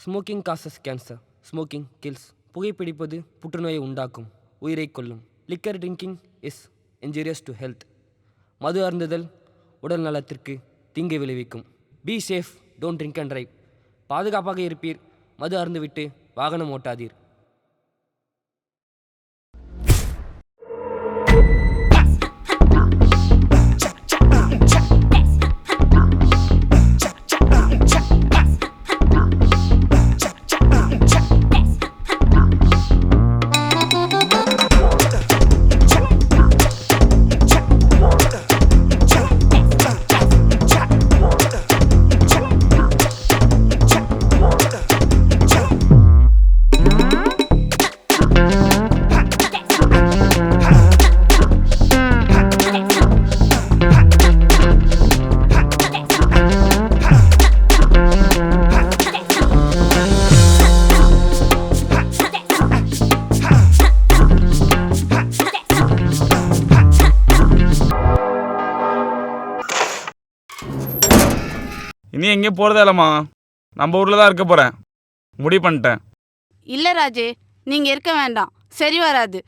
Smoking causes cancer. Smoking kills. புகைப்பிடிப்பது புற்றுநோயை உண்டாக்கும், உயிரை கொல்லும். Liquor drinking is injurious to health. மது அருந்துதல் உடல் நலத்திற்கு தீங்கு விளைவிக்கும். Be safe, don't drink and drive. பாதுகாப்பாக இருப்பீர். மது அருந்துவிட்டு வாகனம் ஓட்டாதீர். இனி எங்கேயும் போகிறதே இல்லைம்மா, நம்ம ஊரில் தான் இருக்க போகிறேன், முடிவு பண்ணிட்டேன். இல்லை ராஜே, நீங்கள் இருக்க வேண்டாம், சரி வராது.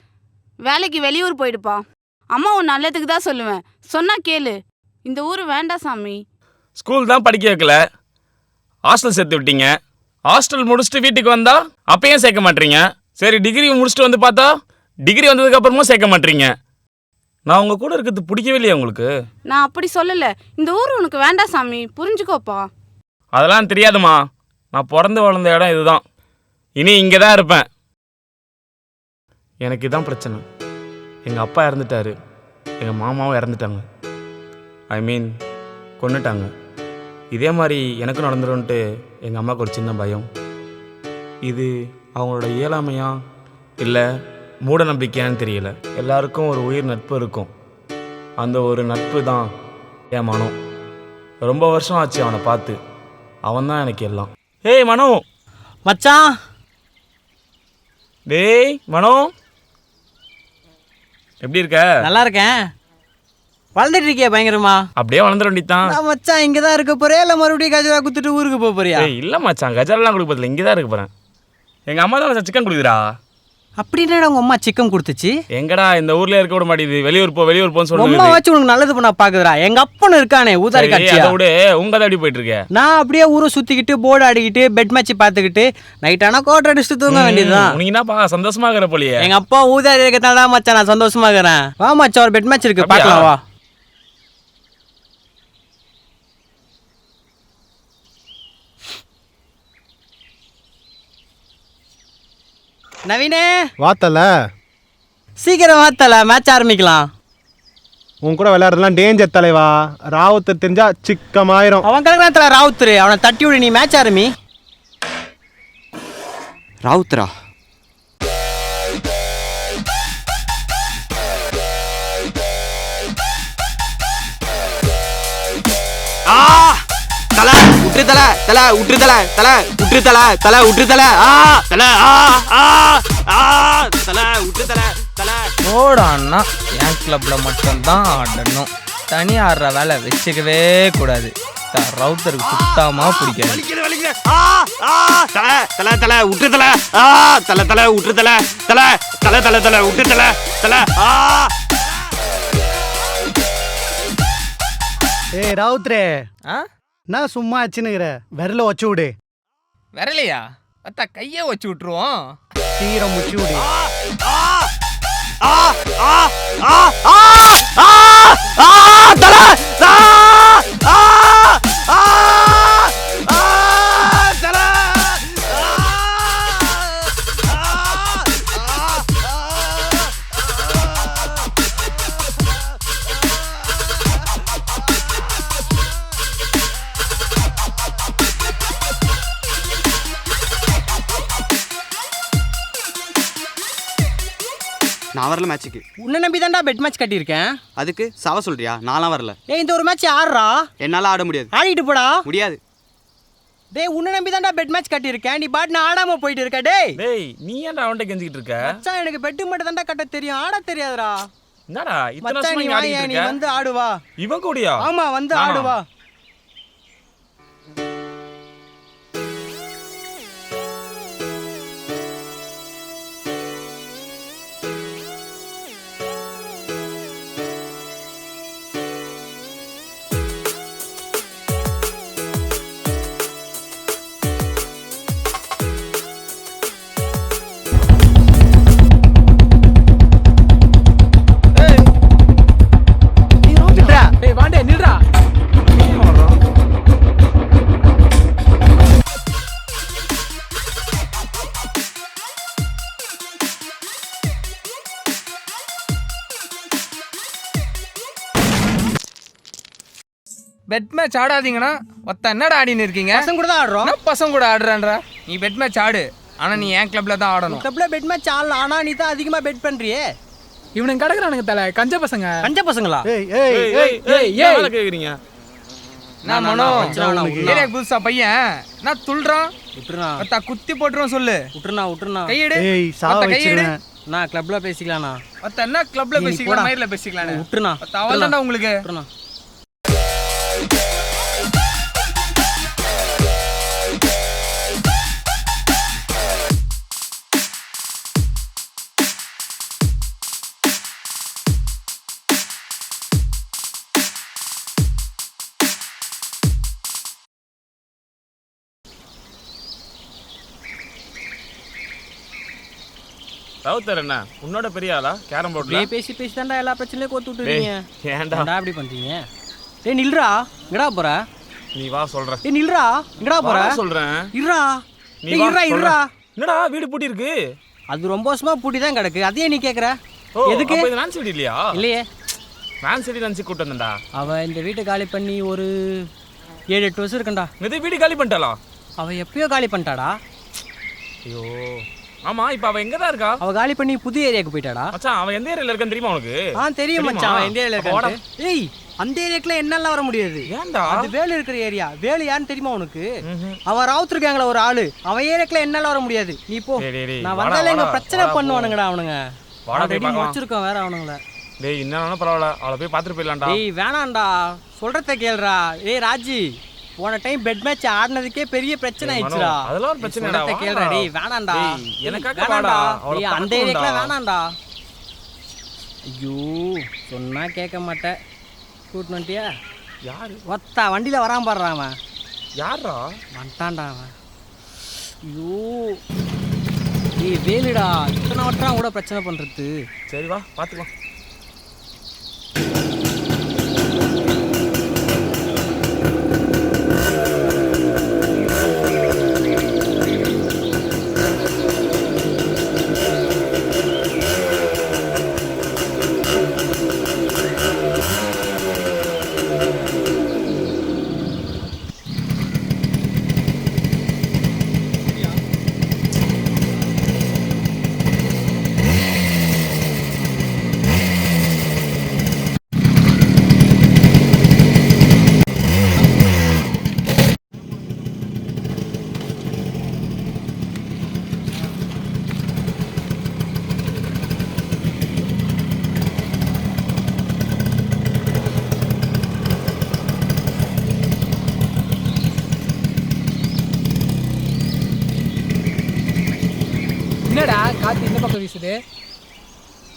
வேலைக்கு வெளியூர் போயிடுப்பா. அம்மா உன் நல்லதுக்கு தான் சொல்லுவேன், சொன்னா கேளு. இந்த ஊர் வேண்டாம் சாமி. ஸ்கூல் தான் படிக்க வைக்கல, ஹாஸ்டல் சேர்த்து விட்டீங்க. ஹாஸ்டல் முடிச்சுட்டு வீட்டுக்கு வந்தா அப்பயும் சேர்க்க மாட்டீங்க. சரி, டிகிரி முடிச்சுட்டு வந்து பார்த்தா டிகிரி வந்ததுக்கப்புறமும் சேர்க்க மாட்டீங்க. நான் உங்கள் கூட இருக்கிறது பிடிக்கவே இல்லையா உங்களுக்கு? நான் அப்படி சொல்லலை, இந்த ஊர் உனக்கு வேண்டாம் சாமி, புரிஞ்சுக்கோப்பா. அதெல்லாம் தெரியாதுமா, நான் பிறந்து வளர்ந்த இடம் இதுதான், இனி இங்கே தான் இருப்பேன். எனக்கு இதான் பிரச்சனை. எங்கள் அப்பா இறந்துட்டாரு, எங்கள் மாமாவும் இறந்துட்டாங்க. ஐ மீன் கொன்னுட்டாங்க. இதே மாதிரி எனக்கும் நடந்துரும்ன்ட்டு எங்கள் அம்மாவுக்கு ஒரு சின்ன பயம். இது அவங்களோட இயலாமையா இல்லை மூட நம்பிக்கையான்னு தெரியல. எல்லாருக்கும் ஒரு உயிர் நட்பு இருக்கும், அந்த ஒரு நட்பு தான் என் மனோ. ரொம்ப வருஷம் ஆச்சு அவனை பார்த்து, அவன் தான் எனக்கு எல்லாம். ஏய் மனோ மச்சான். டேய் மனோ, எப்படி இருக்க? நல்லா இருக்கேன். வளர்ந்துட்டு இருக்கியா பயங்கரமா? அப்படியே வளர்ந்துட வேண்டியதான். மச்சான் இங்கே தான் இருக்க போறியா இல்லை மறுபடியும் கஜரா குத்துட்டு ஊருக்கு போக போறியா? இல்லை மச்சான், கஜரெல்லாம் கொடுக்க போதில்லை, இங்கே தான் இருக்க போகிறேன். எங்கள் அம்மா தான் சிக்கன் கொடுக்குறா. அப்படின்னா உங்க அம்மா சிக்கன் கொடுத்துச்சு? எங்கடா இந்த ஊர்ல இருக்க விட மாட்டேங்குது, வெளியூர் போன்னு சொல்லுங்க. அம்மா வச்சு உனக்கு நல்லது பண்ண பாக்குறா. எங்க அப்பனு இருக்கானே ஊதாரி காட்சியா. அதோட உங்க தான் போயிட்டு இருக்க. நான் அப்படியே ஊரை சுத்திக்கிட்டு போர்டு ஆடிக்கிட்டு பெட் மேட்ச் பாத்துக்கிட்டு நைட் ஆனா கோட்டை அடிச்சுட்டு தூங்க வேண்டியதுதான். உனக்கு என்னப்பா சந்தோஷமா இருக்கிற போலியே? எங்க அப்பா ஊதாரி இருக்கிறதால தான் மச்சான் நான் சந்தோஷமா இருக்கிறேன். வா மச்சான், ஒரு பெட் மேட்ச் இருக்கு, பாக்கலாம் வா. நவீனே வாத்தல, சீக்கிரம் வாத்தல, மேட்ச் ஆரம்பிக்கலாம். உன் கூட விளையாடுறதுலாம் டேஞ்சர் தலைவா. ராவுத்தர் தெரிஞ்சா சிக்கமாயிரும். அவன் கலக்கிறத்துல ராவுத்தர், அவனை தட்டி விடு, நீ மேட்ச் ஆரம்பி. ராவுத்தரா? தலை உற்று தலை தலை உற்று தலை தலை உற்று தலை தலை உற்று தலை தலை தலை உற்று தலை தலை. ஓடான்னா என் கிளப்ல மட்டும்தான் ஆடணும், தனி ஆடுற வேலை வச்சுக்கவே கூடாது. ரவுத்தருக்கு சுத்தமா பிடிக்காது. தலை தலை தலை உற்று தலை தலை தலை உற்று தலை தலை தலை தலை தலை உற்று தலை தலை. ஏய் ராவுத்ரே, நான் சும்மா ஆச்சுன்னுங்கிற விரல வச்சு விடு. விரலையா அத்தா கையை வச்சு விட்டுருவோம். சீரம் முச்சு விடு. நான் வரல மேட்சுக்கு. உன்னை நம்பி தான்டா பெட் மேட்ச் கட்டியிருக்கேன். அதுக்கு சாவ சொல்றியா? நான்லாம் வரல. ஏய் இந்த ஒரு மேட்ச் ஆடுறா. என்னால ஆட முடியாது. ஆடிட்டு போடா. முடியாது. டேய் உன்னை நம்பி தான்டா பெட் மேட்ச் கட்டியிருக்கேன், நீ பாட்டு நான் ஆடாம போயிட்டு இருக்க. டேய் நீ ஏன்டா அவன்கிட்ட கெஞ்சிக்கிட்டு இருக்க? மச்சான் எனக்கு பெட் மட்டும் தான்டா கட்ட தெரியும், ஆட தெரியாதுடா. என்னடா இத்தனை மச்சான் வருஷமா நீ இங்க வாயா, ஆடிட்டு நீ இருக்க? வந்து ஆடுவா. இவன் கூடயா? ஆமா வந்து ஆடுவா. பெட் மேட்ச் ஆடாதீங்கன்னா ஒத்த என்னடா ஆடின்னு இருக்கீங்க? பசங்க கூட தான் ஆடுறோம். என்ன பசங்க கூட ஆடுறேன்றா? நீ பெட் மேட்ச் ஆடு, ஆனால் நீ என் கிளப்ல தான் ஆடணும். கிளப்ல பெட் மேட்ச் ஆடலாம், ஆனால் நீ தான் அதிகமாக பெட் பண்ணுறியே. இவனுங்க கிடக்குறானுங்க தலை கஞ்ச பசங்க. கஞ்ச பசங்களா? ஏய் ஏய் ஏய் ஏய் வேலை கேட்குறீங்க? நான் மனோ ஏரியாக்கு புதுசா பையன் என்ன துள்றான்? விட்டுருண்ணா ஒத்த குத்தி போட்டுருவோம் சொல்லு. விட்டுருண்ணா. கையெடு. ஏய் சாவ ஒத்த கையெடு. வச்சிருவேன். நான் கிளப்ல பேசிக்கலாண்ணா. ஒத்த என்ன கிளப்ல நீ பேசிக்கலாம், போடா. மயிரில் பேசிக்கலாம். விட்டுருண்ணா. ஒத்த அவள் தான்டா உங்களுக்கு. விட்டுருண்ணா. ரவுத்தர் என்ன உன்னோட பெரிய ஆளா கேரம் போர்ட்ல? அப்படியே பேசி தான்டா எல்லா பிரச்சனையும் கோத்து விட்டுருக்கீங்க. ஏன்டா ஏன்டா அப்படி பண்றீங்க? டேய் நில்றா, எங்கடா போற? நீ வா சொல்றேன். டேய் நில்றா, எங்கடா போற? சொல்றேன். இருடா. நீ டேய் வா இருடா. என்னடா வீடு பூட்டி இருக்கு? அது ரொம்ப வருஷமா பூட்டி தான் கிடக்கு. அதையே நீ கேக்குற? ஓ எதுக்கு? அப்ப இது நான் சிட்டி இல்லையா? இல்லையே. நான் சிட்டி நினைச்சு கூட்டு வந்தேன்டா. அவ இந்த வீட்டை காலி பண்ணி ஒரு 7-8 வருஷம் இருக்கண்டா. இது வீடு காலி பண்ணிட்டாளா? அவ எப்பயோ காலி பண்ணிட்டாடா. ஐயோ ஆமா, இப்ப அவ எங்க தான் இருக்கா? அவ காலி பண்ணி புது ஏரியாக்கு போயிட்டாடா. மச்சான் அவன் எந்த ஏரியால இருக்கான்னு தெரியுமா உனக்கு? தெரியும் மச்சான், அவன் எந்த ஏரியால இருக்கான்னு. ஏய் அந்த ஏரியாக்குள்ள என்னால வர முடியாது. ஏன்டா? அது வேலு இருக்கிற ஏரியா. வேலு யாருன்னு தெரியுமா உனக்கு? அவன் ராவுத் இருக்காங்களா ஒரு ஆளு. அவன் ஏரியாக்குள்ள என்னால வர முடியாது. நீ போ. நான் வந்தாலே இங்க பிரச்சனை பண்ணுவானுங்கடா அவனுங்க. ஆல்ரெடி முடிச்சிருக்கோம் வேற அவனுங்கள. டேய் என்னன்னா பரவாயில்ல, அவளை போய் பார்த்துட்டு போயிடலாம்டா. டேய் வேணாம்டா, சொல்றத கேளுடா. ஏய் ராஜி, போன டைம் பெட் மேட்ச் ஆடினதுக்கே பெரிய பிரச்சனை ஆயிடுச்சுடா. அதெல்லாம் ஒரு பிரச்சனை இல்லடா. சொல்றத கேளுடா. டேய் வேணாம்டா, எனக்காக வாடா. அவளை அந்த ஏரியாக்குள்ள வேணாம்டா. ஐயோ சொன்னா கேட்க மாட்டேன். கூட்டு வந்துட்டியா? யாரு? ஒத்தா வண்டியில வராம பாடுறான் அவன். யாரா? வந்துட்டான்டா அவன். ஐயோ ஏய் வேலுடா, இத்தனை வட்டம் கூட பிரச்சனை பண்றது. சரி வா பார்த்துக்கலாம். என்னடா காத்து இந்த பக்கம் வீசுது?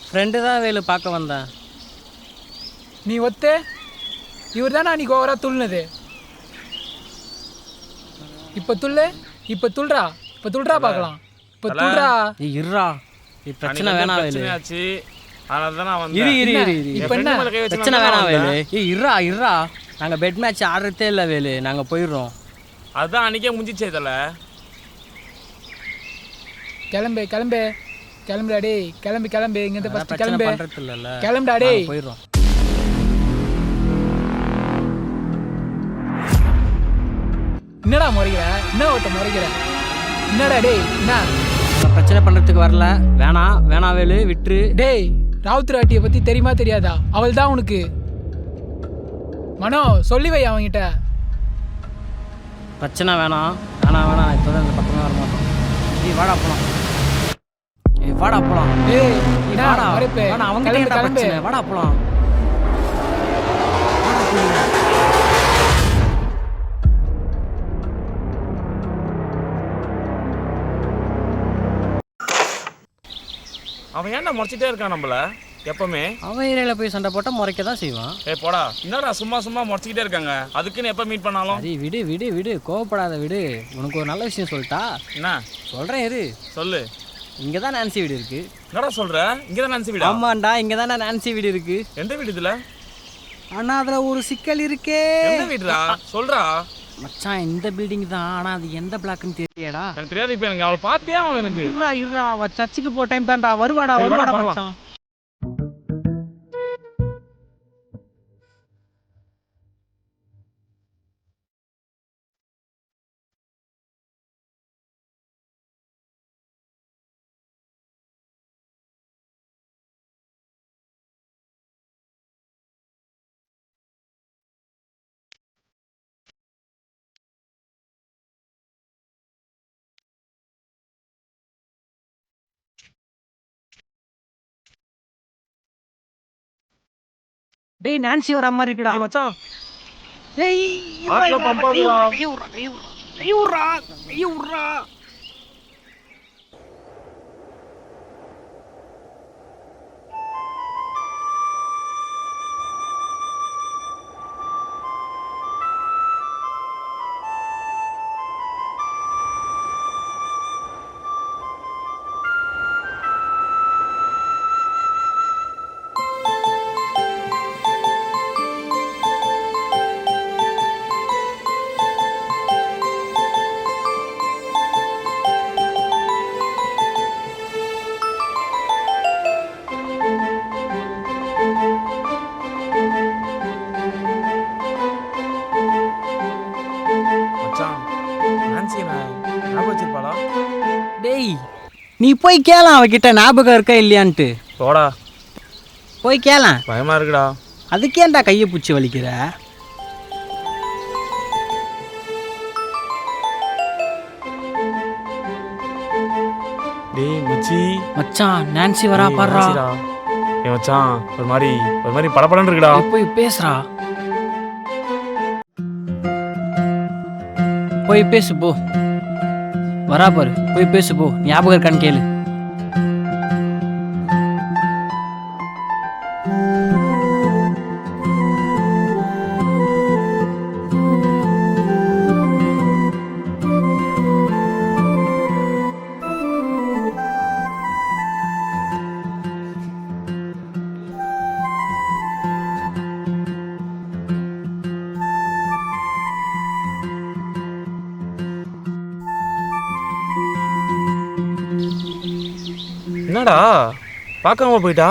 ஃப்ரெண்டு தான் வேலு பார்க்க வந்தேன். நீ ஒத்து இவர் தானே அன்னைக்கு ஓவரா துள்ளுனது. இப்ப துள்ளு, இப்ப துள்றா, இப்ப துள்றா பார்க்கலாம். இப்ப துள்றா. ஏய் இருடா, இது பிரச்சனை வேணாம் வேலு. பிரச்சனையாச்சு, அதனால தான் நான் வந்தேன். இரு இப்ப என்ன பிரச்சனை வேணாம் வேலு. ஏய் இருடா, நாங்கள் பெட் மேட்ச் ஆடுறதே இல்லை வேலு, நாங்கள் போயிடுறோம். அதான் அன்னைக்கே முடிஞ்சிச்சே தல. கிளம்புடா டேய், கிளம்பு இங்க ஃபர்ஸ்ட் பிரச்சனை கிளம்பு. பண்றது இல்லைல்ல, கிளம்புடா டேய். போயிடுறோம். என்னடா முறைகிற? என்ன ஒருத்த முறைகிற? என்னடா டேய் என்ன? நான் பிரச்சனை பண்ணுறதுக்கு வரல. வேணாம் வேலு, விட்டுரு. டேய் ராவுத் ராட்டியை பத்தி தெரியுமா தெரியாதா? அவள் தான் உனக்கு. மனோ சொல்லி வை அவங்கிட்ட. பிரச்சனை வேணாம். இப்போ தான் இந்த பக்கமே வர மாட்டோம். ஏய் வாடா போலாம். டேய் ஏய் வாடா. வரப்பே. அவங்க கிளம்பு. பிரச்சனை. வாடா போலாம். அவன் ஏன்டா முறைச்சிட்டே இருக்கான் நம்மள எப்பவுமே? அவன் ஏரியாவில் போய் சண்டை போட்டால் முறைக்க தான் செய்வான். போடா, என்னடா சும்மா முறைச்சிக்கிட்டே இருக்காங்க. அதுக்குன்னு எப்போ மீட் பண்ணாலும். சரி விடு, கோவப்படாத விடு. உனக்கு ஒரு நல்ல விஷயம் சொல்லிட்டா? என்ன சொல்கிறேன் இரு. சொல்லு. இங்கே தான் நான்சி வீடு இருக்கு. என்னடா சொல்ற? இங்கே தான் நான்சி வீடா? ஆமாண்டா, இங்கே தானே நான்சி வீடு இருக்கு. எந்த வீடு இதுல? ஆனால் அதில் ஒரு சிக்கல் இருக்கே. எந்த வீடுடா சொல்றா? மச்சான் இந்த பில்டிங் தான், ஆனால் அது எந்த பிளாக்னு தெரியடா. எனக்கு தெரியாது. இப்போ எனக்கு அவளை பார்த்தியா அவன் எனக்கு? இருடா அவ சர்ச்சுக்கு போ டைம் தான்டா. வருவாடா மச்சான். டேய் நான்சி வர மாதிரி இருக்குடா மச்சான் டேய் ஆட்ல பம்ப் ஆகுதுடா. ஐயோடா மச்சான் நான்சி என்ன ஞாபகம் வச்சிருப்பாளா? டேய் நீ போய் கேளாம் அவகிட்ட ஞாபகம் இருக்கா இல்லையான்ட்டு போடா, போய் கேளாம். பயமா இருக்குடா. அதுக்கேன்டா கையை பிடிச்சி வலிக்கிற? டேய் மச்சி, மச்சான் நான்சி வரா டேய், பாடுறா. நான்சிடா. ஏய் மச்சான், ஒரு மாதிரி படபடன்னு இருக்குடா. போய் பேசுறா, போய் பேசு போ. வரா பாரு, போய் பேசு போ. ஞாபகம் இருக்கான்னு கேளு. என்னடா பார்க்காம போயிட்டா?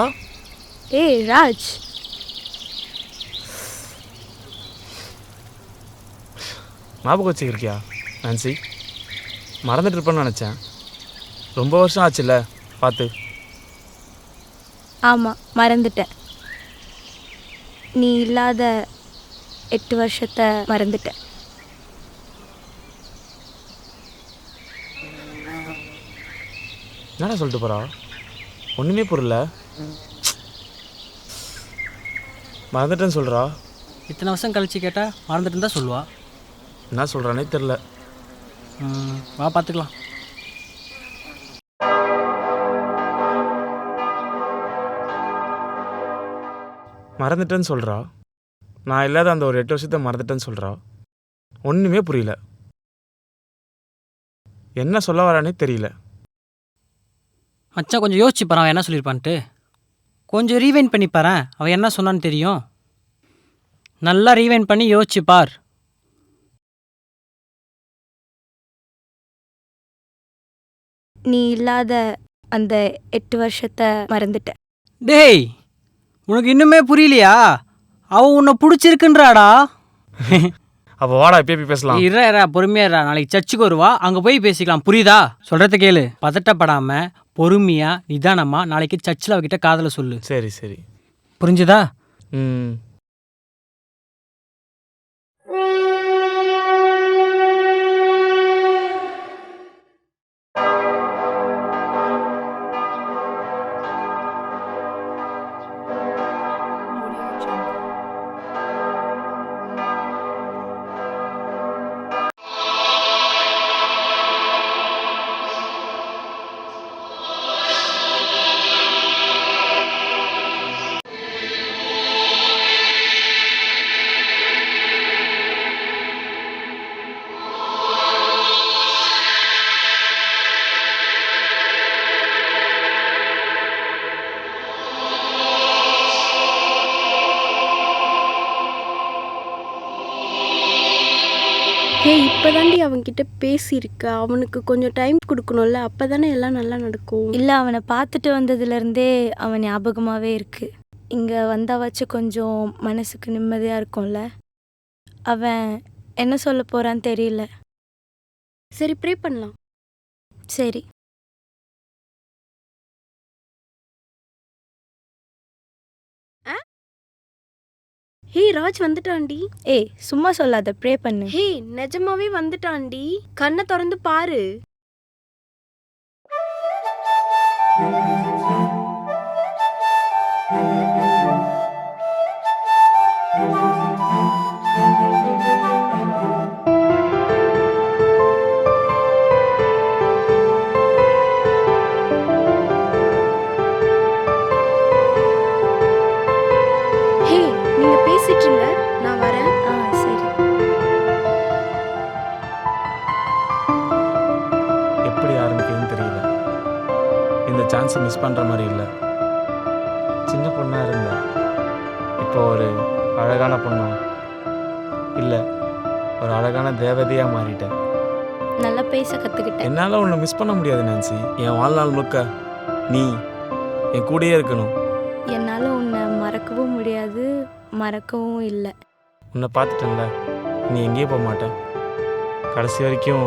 ஏய் ராஜ், ஞாபகம் வச்சுக்கிருக்கியா நான்சி? மறந்துட்டு இருப்பேன்னு நினச்சேன். ரொம்ப வருஷம் ஆச்சுல்ல பார்த்து. ஆமாம் மறந்துட்டேன். நீ இல்லாத 8 வருஷத்தை மறந்துட்டேன். என்னடா சொல்லிட்டு போகிறா? ஒன்றுமே புரியல. மறந்துட்டேன்னு சொல்கிறா. இத்தனை வருஷம் கழிச்சு கேட்டா மறந்துட்டு தான் சொல்லுவா. என்ன சொல்கிறானே தெரில. வா பார்த்துக்கலாம். மறந்துட்டேன்னு சொல்கிறா. நான் இல்லாத அந்த ஒரு 8 வருஷத்தை மறந்துட்டேன்னு சொல்கிறா. ஒன்றுமே புரியல. என்ன சொல்ல வரானே தெரியல. மச்சான் கொஞ்சம் யோசிச்சு பாரு அவன் என்ன சொல்லியிருப்பான்ட்டு. கொஞ்சம் ரீவைண்ட் பண்ணி பாரு அவன் என்ன சொன்னான்னு தெரியும். நல்லா ரீவைண்ட் பண்ணி யோசிச்சு பார். நீ இல்லாத அந்த 8 வருஷத்தை மறந்துட்டேன். டேய் உனக்கு இன்னுமே புரியலையா? அவன் உன்னை பிடிச்சிருக்குன்றாடா. அப்போ வாடா இப்போ பேசலாம். இரா பொறுமையா இரா. நாளைக்கு சர்ச்சுக்கு வருவா, அங்கே போய் பேசிக்கலாம். புரியுதா? சொல்கிறத கேளு. பதட்டப்படாம பொறுமையா நிதானமா நாளைக்கு சர்ச்சில் அவகிட்ட காதலை சொல்லு. சரி சரி, புரிஞ்சுதா? ம். ஏய் இப்போதாண்டி அவன்கிட்ட பேசியிருக்க. அவனுக்கு கொஞ்சம் டைம் கொடுக்கணும்ல, அப்போ தானே எல்லாம் நல்லா நடக்கும். இல்லை அவனை பார்த்துட்டு வந்ததுலேருந்தே அவன் ஞாபகமாகவே இருக்கு. இங்கே வந்தாவாச்சும் கொஞ்சம் மனசுக்கு நிம்மதியாக இருக்கும்ல. அவன் என்ன சொல்ல போகிறான்னு தெரியல. சரி ப்ரே பண்ணலாம். சரி. ஹே ராஜ் வந்துட்டான்டி. ஏய் சும்மா சொல்லாத, ப்ரே பண்ணு. ஹே நிஜமாவே வந்துட்டான்டி, கண்ணை திறந்து பாரு. எப்படி ஆரம்பிக்குதுன்னு தெரியல. இந்த சான்ஸை மிஸ் பண்ணுற மாதிரி இல்லை. சின்ன பொண்ணாக இருந்தேன், இப்போ ஒரு அழகான பொண்ணா இல்லை, ஒரு அழகான தேவதையாக மாறிட்டேன். நல்லா பேச கற்றுக்கிட்டேன். என்னால் உன்னை மிஸ் பண்ண முடியாது நான்சி. என் வாழ்நாள் முழுக்க நீ என் கூடயே இருக்கணும். என்னால் உன்னை மறக்கவும் முடியாது, மறக்கவும் இல்லை. உன்னை பார்த்துட்டேன்ல, நீ எங்கேயும் போக மாட்டேன். கடைசி வரைக்கும்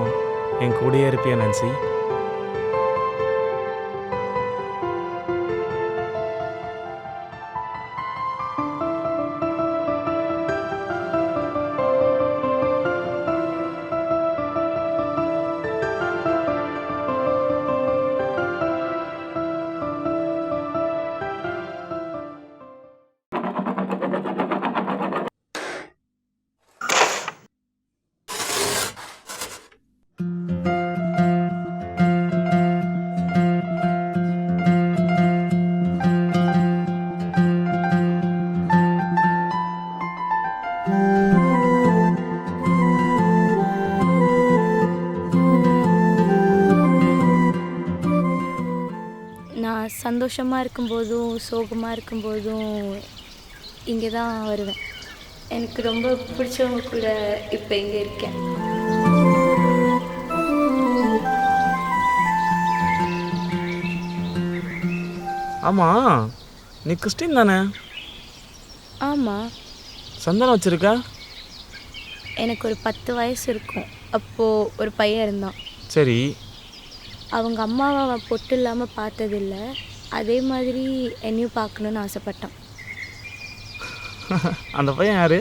என் கூடயே இருப்பியா நான்சி? நான் சந்தோஷமாக இருக்கும்போதும் சோகமாக இருக்கும்போதும் இங்கே தான் வருவேன். எனக்கு ரொம்ப பிடிச்சவங்க கூட இப்போ இங்கே இருக்கேன். ஆமாம், நீ கிறிஸ்டின் தானே? ஆமாம், சந்தனம் வச்சுருக்கா? எனக்கு ஒரு 10 வயசு இருக்கும். அப்போது ஒரு பையன் இருந்தான். சரி. அவங்க அம்மாவை அவன் பொட்டு இல்லாமல் பார்த்ததில்ல. அதே மாதிரி என்னையும் பார்க்கணுன்னு ஆசைப்பட்டான். அந்த பையன் யாரு?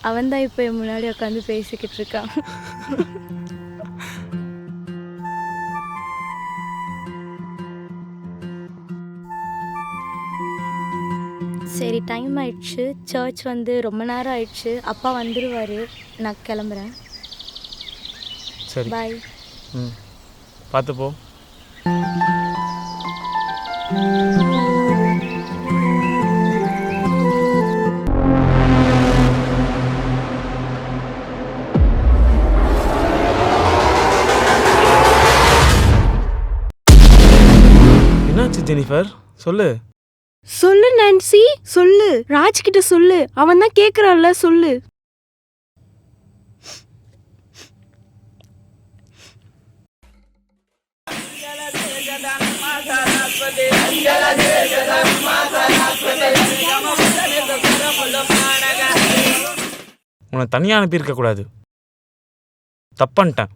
அவன் தான் இப்போ என் முன்னாடி உட்காந்து பேசிக்கிட்டு இருக்கான். சரி, டைம் ஆயிடுச்சு. சர்ச் வந்து ரொம்ப நேரம் ஆயிடுச்சு. அப்பா வந்துடுவார். நான் கிளம்புறேன். சரி, பாய். ம், பார்த்து போ. என்னாச்சு ஜெனிஃபர்? சொல்லு. சொல்லு நான்சி, சொல்லு. ராஜ்கிட்ட சொல்லு, அவன் தான் கேட்குறான்ல, சொல்லு. உன்னை தனியாக அனுப்பியிருக்க கூடாது. தப்பன்ட்டேன்.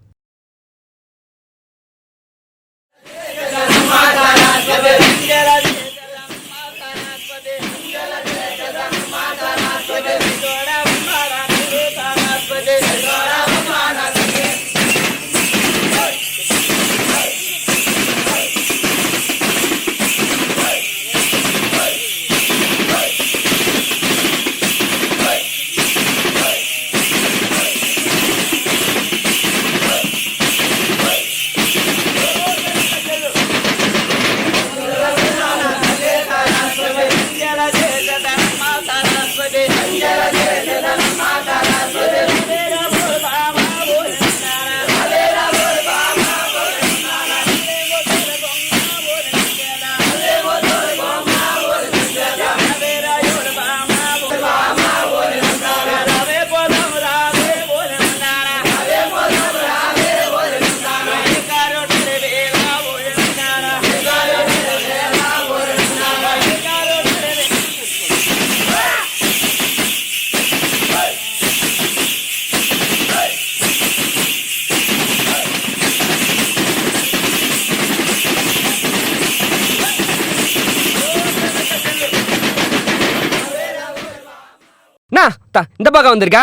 இந்த பக்கம் வந்திருக்கா?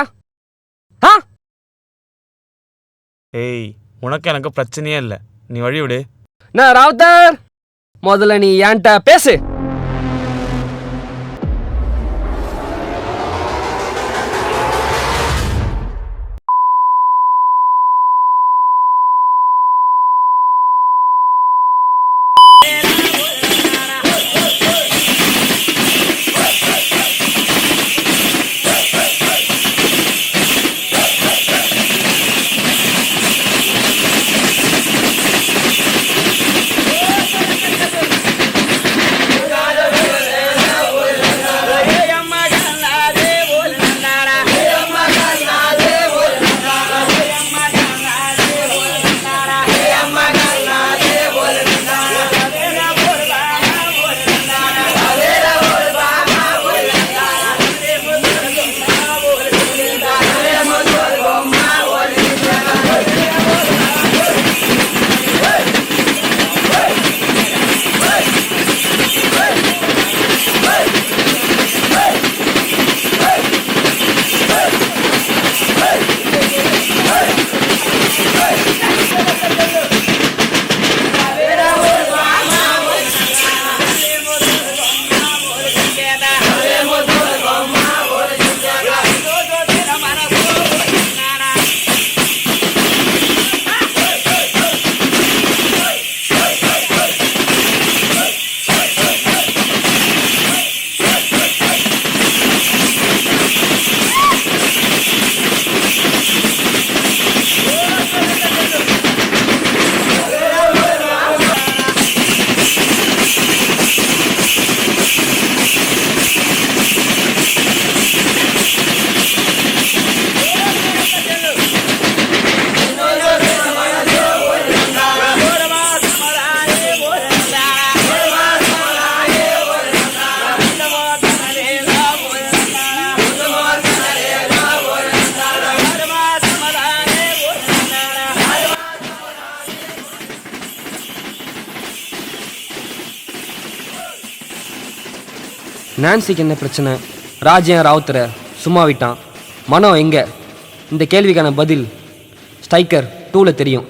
ஆ, ஏய், உனக்கு எனக்கு பிரச்சனையே இல்லை, நீ வழி விடு. நான் ராவுத்தர், முதல்ல நீ என்கிட்ட பேசு. நான்சிக்கு என்ன பிரச்சனை? ராஜ் ஏன் ராவுத்தரை சும்மா விட்டான்? மனோ எங்கே? இந்த கேள்விக்கான பதில் ஸ்ட்ரைக்கர் 2ல் தெரியும்.